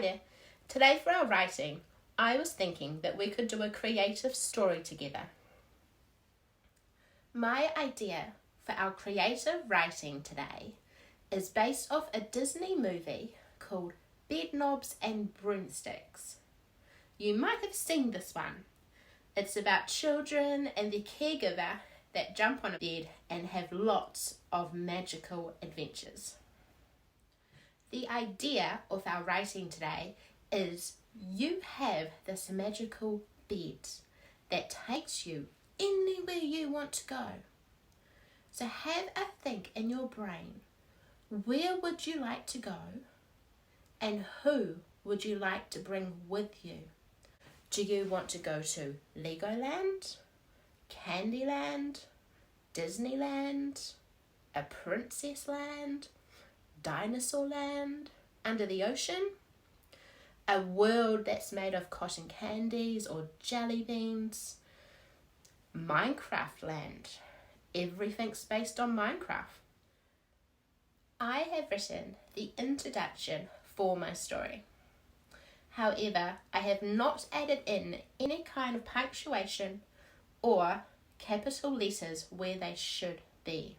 there. Today for our writing, I was thinking that we could do a creative story together. My idea for our creative writing today is based off a Disney movie called Bedknobs and Broomsticks. You might have seen this one. It's about children and their caregiver that jump on a bed and have lots of magical adventures. The idea of our writing today is you have this magical bed that takes you anywhere you want to go. So have a think in your brain. Where would you like to go? And who would you like to bring with you? Do you want to go to Legoland, Candyland, Disneyland, a Princess Land, Dinosaur Land, under the ocean, a world that's made of cotton candies or jelly beans, Minecraft Land, everything's based on Minecraft. I have written the introduction for my story. However, I have not added in any kind of punctuation or capital letters where they should be.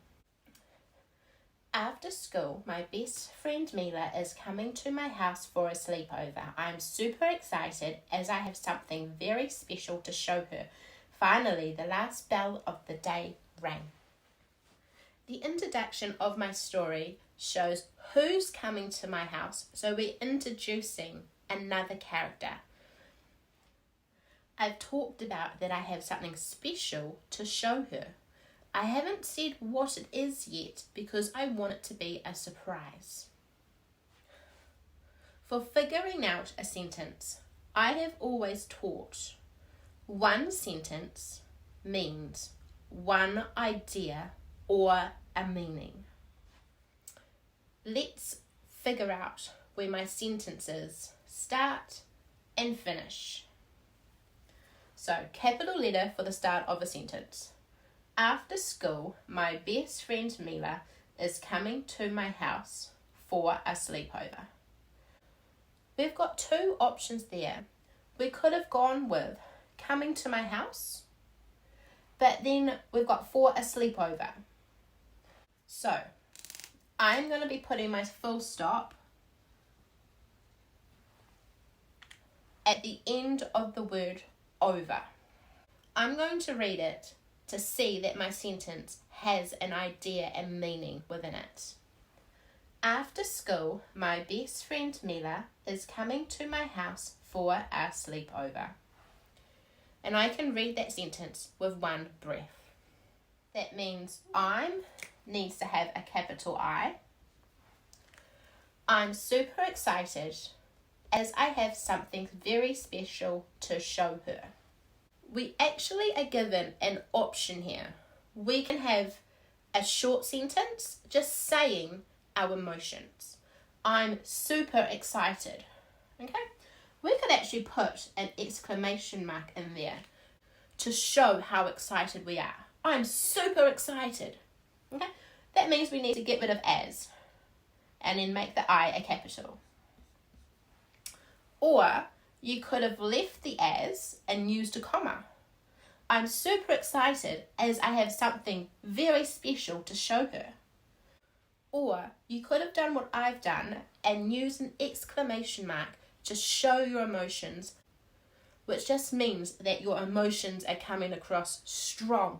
After school, my best friend Mila is coming to my house for a sleepover. I'm super excited as I have something very special to show her. Finally, the last bell of the day rang. The introduction of my story shows who's coming to my house, so we're introducing another character. I've talked about that I have something special to show her. I haven't said what it is yet because I want it to be a surprise. For figuring out a sentence, I have always taught one sentence means one idea or a meaning. Let's figure out where my sentences start and finish. So, capital letter for the start of a sentence. After school, my best friend Mila is coming to my house for a sleepover. We've got two options there. We could have gone with coming to my house, but then we've got for a sleepover. So, I'm going to be putting my full stop at the end of the word over. I'm going to read it to see that my sentence has an idea and meaning within it. After school, my best friend Mila is coming to my house for a sleepover. And I can read that sentence with one breath. That means I'm needs to have a capital I. I'm super excited as I have something very special to show her. We actually are given an option here. We can have a short sentence just saying our emotions. I'm super excited. Okay? We could actually put an exclamation mark in there to show how excited we are. I'm super excited. Okay? That means we need to get rid of as and then make the I a capital. Or you could have left the as and used a comma. I'm super excited as I have something very special to show her. Or you could have done what I've done and used an exclamation mark to show your emotions, which just means that your emotions are coming across strong.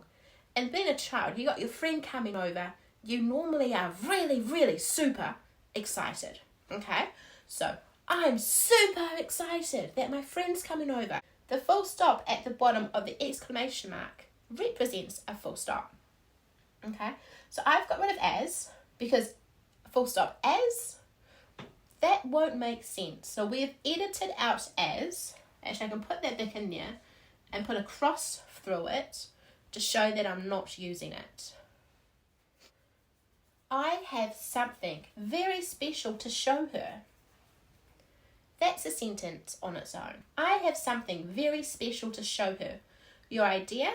And being a child, you got your friend coming over, you normally are really, really super excited. Okay? So, I'm super excited that my friend's coming over. The full stop at the bottom of the exclamation mark represents a full stop. Okay? So I've got rid of as because full stop as, that won't make sense. So we've edited out as. Actually, I can put that back in there and put a cross through it to show that I'm not using it. I have something very special to show her. That's a sentence on its own. I have something very special to show her. Your idea?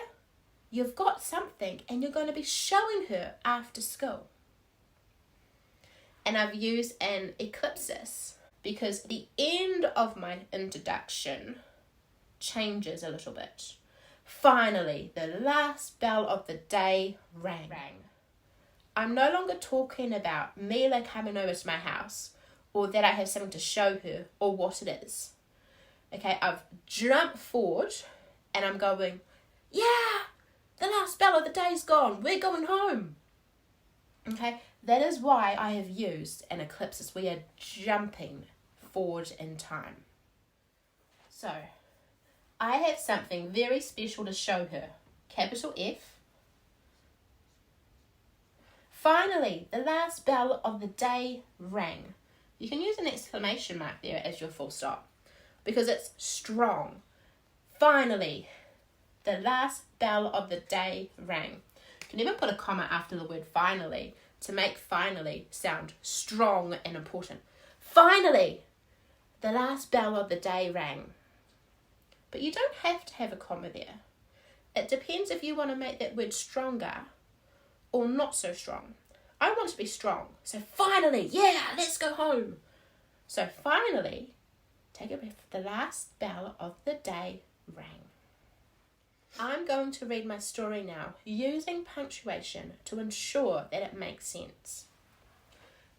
You've got something and you're going to be showing her after school. And I've used an ellipsis because the end of my introduction changes a little bit. Finally, the last bell of the day rang. I'm no longer talking about Mila coming over to my house or that I have something to show her or what it is. Okay, I've jumped forward and I'm going, yeah, the last bell of the day's gone. We're going home. Okay, that is why I have used an eclipsis. We are jumping forward in time. So, I have something very special to show her. Capital F. Finally, the last bell of the day rang. You can use an exclamation mark there as your full stop because it's strong. Finally, the last bell of the day rang. You can even put a comma after the word finally to make finally sound strong and important. Finally, the last bell of the day rang. But you don't have to have a comma there. It depends if you want to make that word stronger or not so strong. I want to be strong. So finally, yeah, let's go home. So finally, take a breath. The last bell of the day rang. I'm going to read my story now using punctuation to ensure that it makes sense.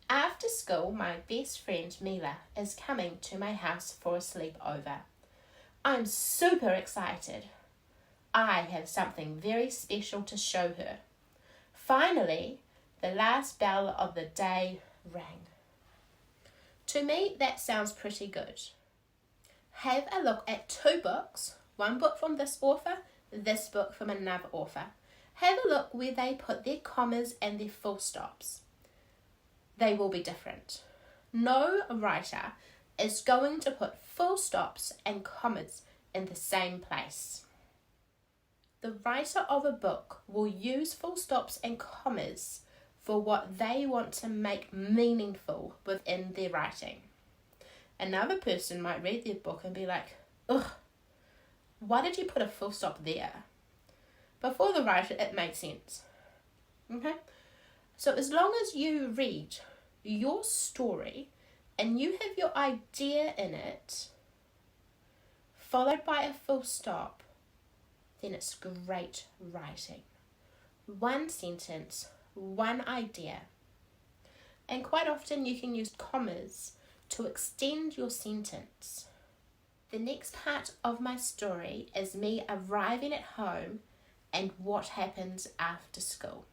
After school, my best friend Mila is coming to my house for a sleepover. I'm super excited. I have something very special to show her. Finally, the last bell of the day rang. To me, that sounds pretty good. Have a look at two books, one book from this author, this book from another author. Have a look where they put their commas and their full stops. They will be different. No writer is going to put full stops and commas in the same place. The writer of a book will use full stops and commas for what they want to make meaningful within their writing. Another person might read their book and be like, ugh, why did you put a full stop there? But for the writer, it makes sense. Okay? So as long as you read your story and you have your idea in it, followed by a full stop, then it's great writing. One sentence, one idea. And quite often you can use commas to extend your sentence. The next part of my story is me arriving at home and what happens after school.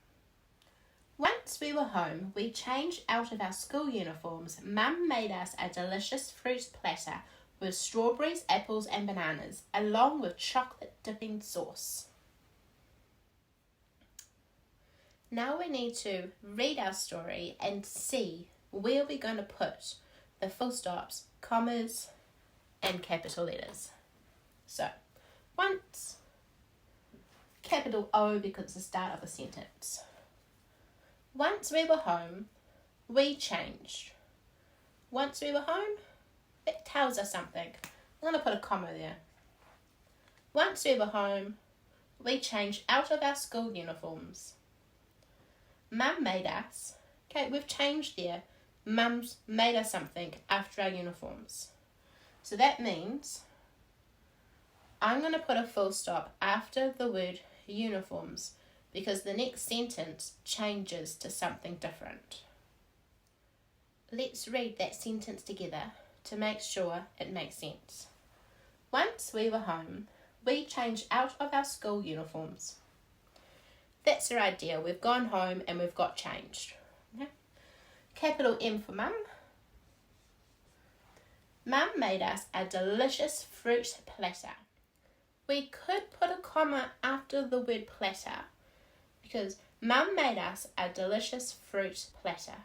Once we were home, we changed out of our school uniforms. Mum made us a delicious fruit platter with strawberries, apples and bananas, along with chocolate dipping sauce. Now we need to read our story and see where we're going to put the full stops, commas and capital letters. So, once, capital O because it's the start of a sentence. Once we were home, we changed. Once we were home, it tells us something. I'm going to put a comma there. Once we were home, we changed out of our school uniforms. Mum made us. Okay, we've changed there. Mum's made us something after our uniforms. So that means I'm going to put a full stop after the word uniforms because the next sentence changes to something different. Let's read that sentence together to make sure it makes sense. Once we were home, we changed out of our school uniforms. That's our idea. We've gone home and we've got changed. Okay? Capital M for Mum. Mum made us a delicious fruit platter. We could put a comma after the word platter because Mum made us a delicious fruit platter.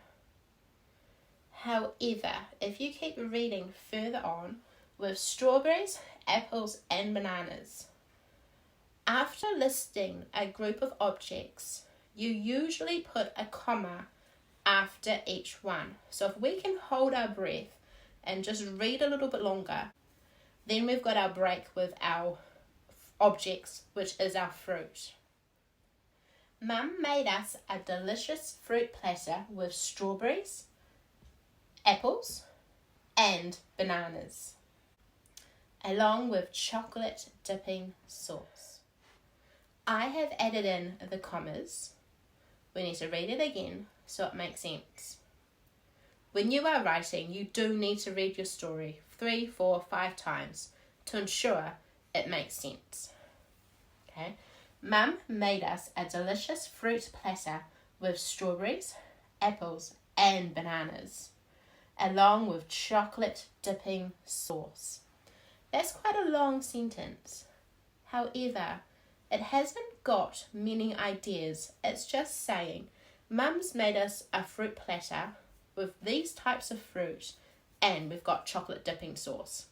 However, if you keep reading further on with strawberries, apples and bananas, after listing a group of objects, you usually put a comma after each one. So if we can hold our breath and just read a little bit longer, then we've got our break with our objects, which is our fruit. Mum made us a delicious fruit platter with strawberries, apples and bananas, along with chocolate dipping sauce. I have added in the commas. We need to read it again so it makes sense. When you are writing, you do need to read your story 3, 4, 5 times to ensure it makes sense. Okay. Mum made us a delicious fruit platter with strawberries, apples, and bananas, along with chocolate dipping sauce. That's quite a long sentence. However, it hasn't got many ideas. It's just saying, Mum's made us a fruit platter with these types of fruit and we've got chocolate dipping sauce.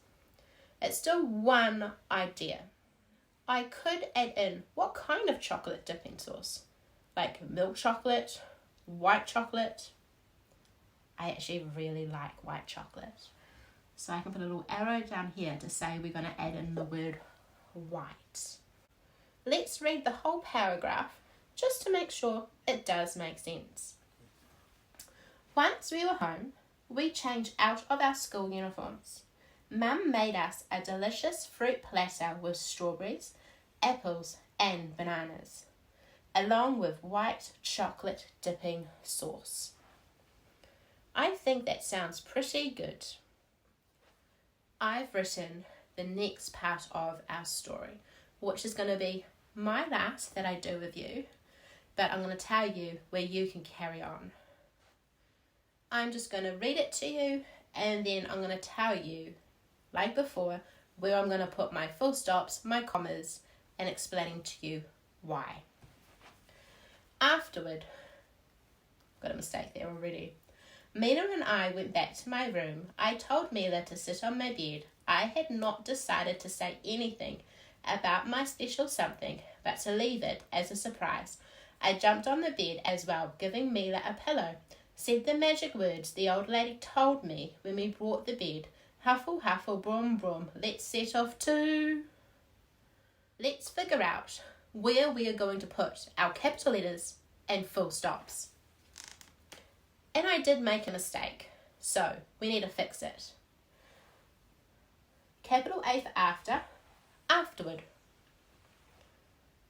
It's still one idea. I could add in what kind of chocolate dipping sauce, like milk chocolate, white chocolate. I actually really like white chocolate. So I can put a little arrow down here to say we're going to add in the word white. Let's read the whole paragraph just to make sure it does make sense. Once we were home, we changed out of our school uniforms. Mum made us a delicious fruit platter with strawberries, apples, and bananas, along with white chocolate dipping sauce. I think that sounds pretty good. I've written the next part of our story, which is going to be my last that I do with you, but I'm going to tell you where you can carry on. I'm just going to read it to you, and then I'm going to tell you, like before, where I'm going to put my full stops, my commas, and explaining to you why. Afterward, got a mistake there already. Mila and I went back to my room. I told Mila to sit on my bed. I had not decided to say anything about my special something, but to leave it as a surprise. I jumped on the bed as well, giving Mila a pillow. Said the magic words the old lady told me when we brought the bed. Huffle, huffle, brum, brum, let's set off to... Let's figure out where we are going to put our capital letters and full stops. And I did make a mistake, so we need to fix it. Capital A for after, afterward.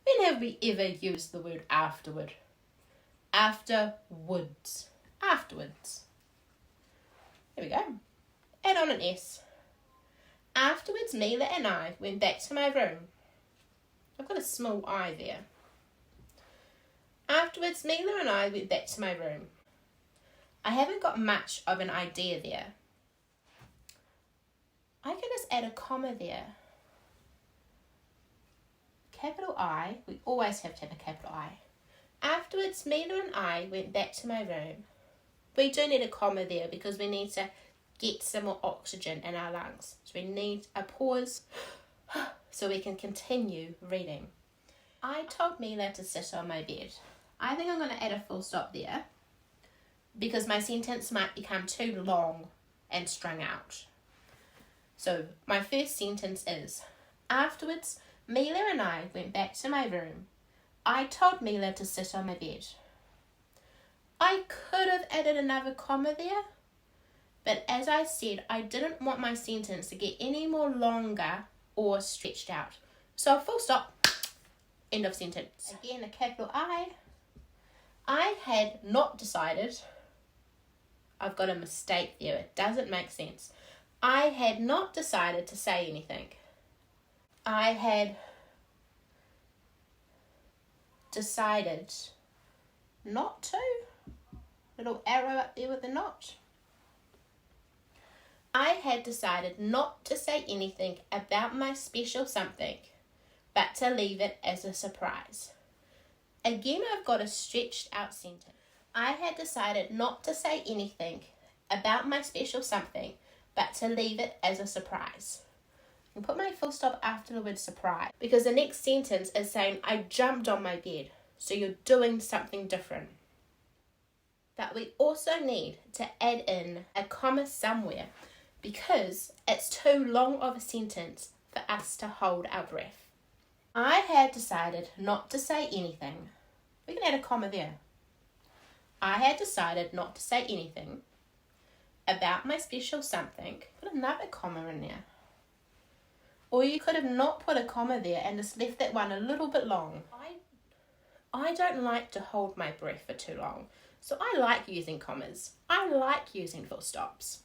When have we ever used the word afterward? Afterwards. Afterwards. There we go. Add on an S. Afterwards, Mila and I went back to my room. I've got a small I there. Afterwards, Mila and I went back to my room. I haven't got much of an idea there. I can just add a comma there. Capital I, we always have to have a capital I. Afterwards, Mila and I went back to my room. We do need a comma there because we need to get some more oxygen in our lungs. So we need a pause so we can continue reading. I told Mila to sit on my bed. I think I'm going to add a full stop there because my sentence might become too long and strung out. So my first sentence is, afterwards, Mila and I went back to my room. I told Mila to sit on my bed. I could have added another comma there, but as I said, I didn't want my sentence to get any more longer or stretched out. So full stop, end of sentence. Again, a capital I. I had not decided. I've got a mistake there. It doesn't make sense. I had not decided to say anything. I had decided not to. Little arrow up there with the not. I had decided not to say anything about my special something, but to leave it as a surprise. Again, I've got a stretched out sentence. I had decided not to say anything about my special something, but to leave it as a surprise. And put my full stop after the word surprise because the next sentence is saying I jumped on my bed. So you're doing something different. But we also need to add in a comma somewhere because it's too long of a sentence for us to hold our breath. I had decided not to say anything. We can add a comma there. I had decided not to say anything about my special something, put another comma in there. Or you could have not put a comma there and just left that one a little bit long. I don't like to hold my breath for too long, so I like using commas. I like using full stops.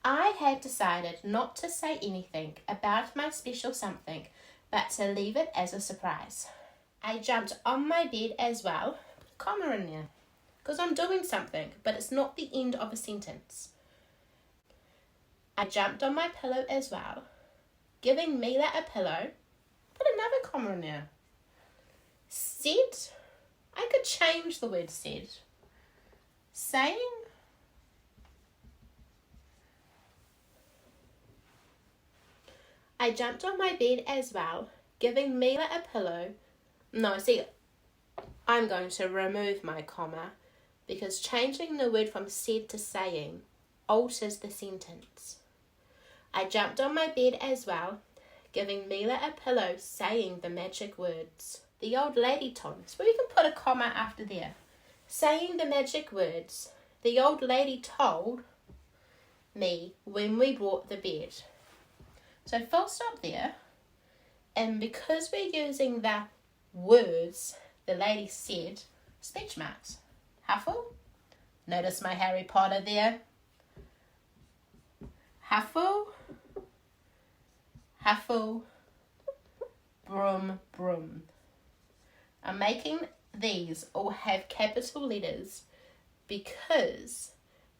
I had decided not to say anything about my special something, but to leave it as a surprise. I jumped on my bed as well, put a comma in there, because I'm doing something, but it's not the end of a sentence. I jumped on my pillow as well, giving Mila a pillow, put another comma in there. Said, I could change the word said. Saying, I jumped on my bed as well, giving Mila a pillow. No, see, I'm going to remove my comma because changing the word from said to saying alters the sentence. I jumped on my bed as well, giving Mila a pillow, saying the magic words. The old lady told us. Well, you can put a comma after there. Saying the magic words. The old lady told me when we brought the bed. So full stop there. And because we're using the words the lady said, speech marks. Huffle. Notice my Harry Potter there. Huffle. Huffle. Broom, broom. I'm making these all have capital letters because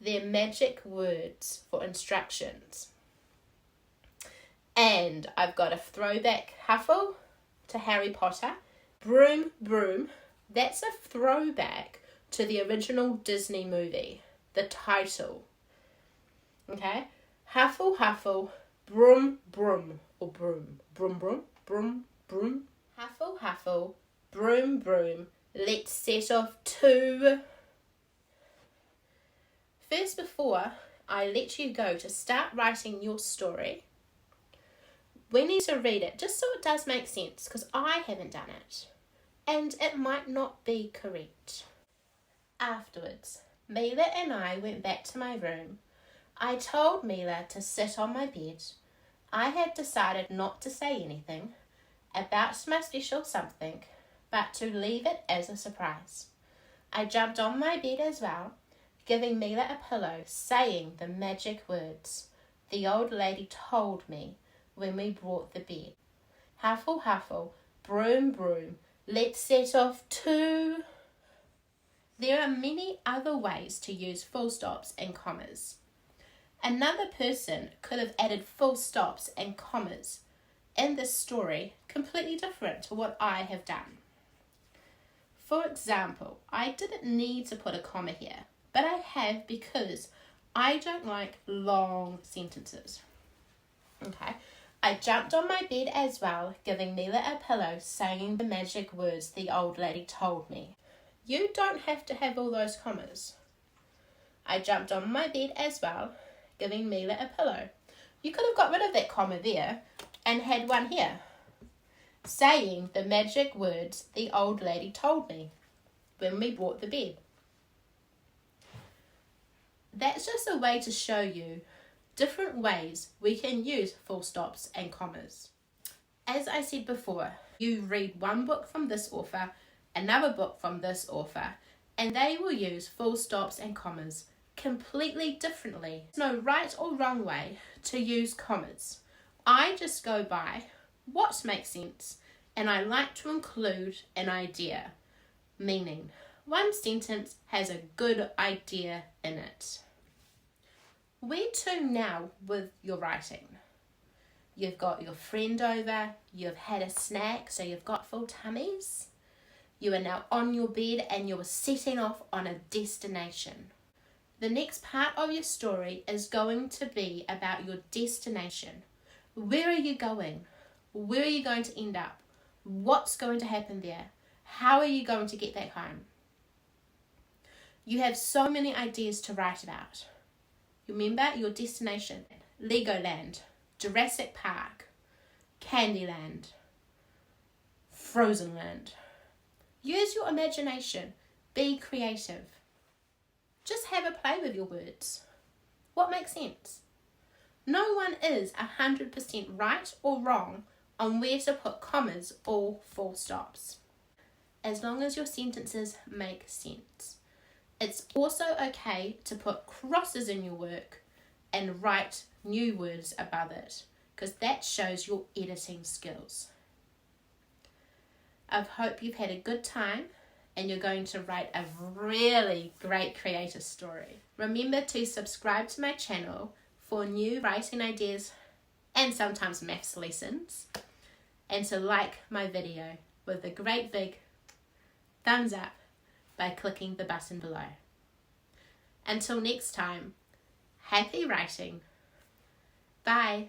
they're magic words for instructions. And I've got a throwback Huffle to Harry Potter. Broom, broom. That's a throwback to the original Disney movie, the title. Okay? Huffle, huffle, broom, broom. Or broom. Broom, broom, broom, broom. Huffle, huffle, broom, broom. Let's set off to... First, before I let you go to start writing your story, we need to read it just so it does make sense, because I haven't done it. And it might not be correct. Afterwards, Mila and I went back to my room. I told Mila to sit on my bed. I had decided not to say anything about my special something, but to leave it as a surprise. I jumped on my bed as well, giving Mila a pillow, saying the magic words the old lady told me when we brought the bed. Huffle, huffle, broom, broom, let's set off to... There are many other ways to use full stops and commas. Another person could have added full stops and commas in this story completely different to what I have done. For example, I didn't need to put a comma here, but I have because I don't like long sentences. Okay, I jumped on my bed as well, giving Mila a pillow, saying the magic words the old lady told me. You don't have to have all those commas. I jumped on my bed as well, giving Mila a pillow. You could have got rid of that comma there and had one here, saying the magic words the old lady told me when we brought the bed. That's just a way to show you different ways we can use full stops and commas. As I said before, you read one book from this author, another book from this author, and they will use full stops and commas completely differently. There's no right or wrong way to use commas. I just go by what makes sense, and I like to include an idea, meaning one sentence has a good idea in it. Where to now with your writing? You've got your friend over, you've had a snack, so you've got full tummies. You are now on your bed and you're setting off on a destination. The next part of your story is going to be about your destination. Where are you going? Where are you going to end up? What's going to happen there? How are you going to get back home? You have so many ideas to write about. Remember your destination: Legoland, Jurassic Park, Candyland, Frozenland. Use your imagination. Be creative. Just have a play with your words. what makes sense. No one is 100% right or wrong on where to put commas or full stops, as long as your sentences make sense. It's also okay to put crosses in your work and write new words above it, because that shows your editing skills. I hope you've had a good time and you're going to write a really great creative story. Remember to subscribe to my channel for new writing ideas and sometimes maths lessons, and to like my video with a great big thumbs up by clicking the button below. Until next time, happy writing. Bye.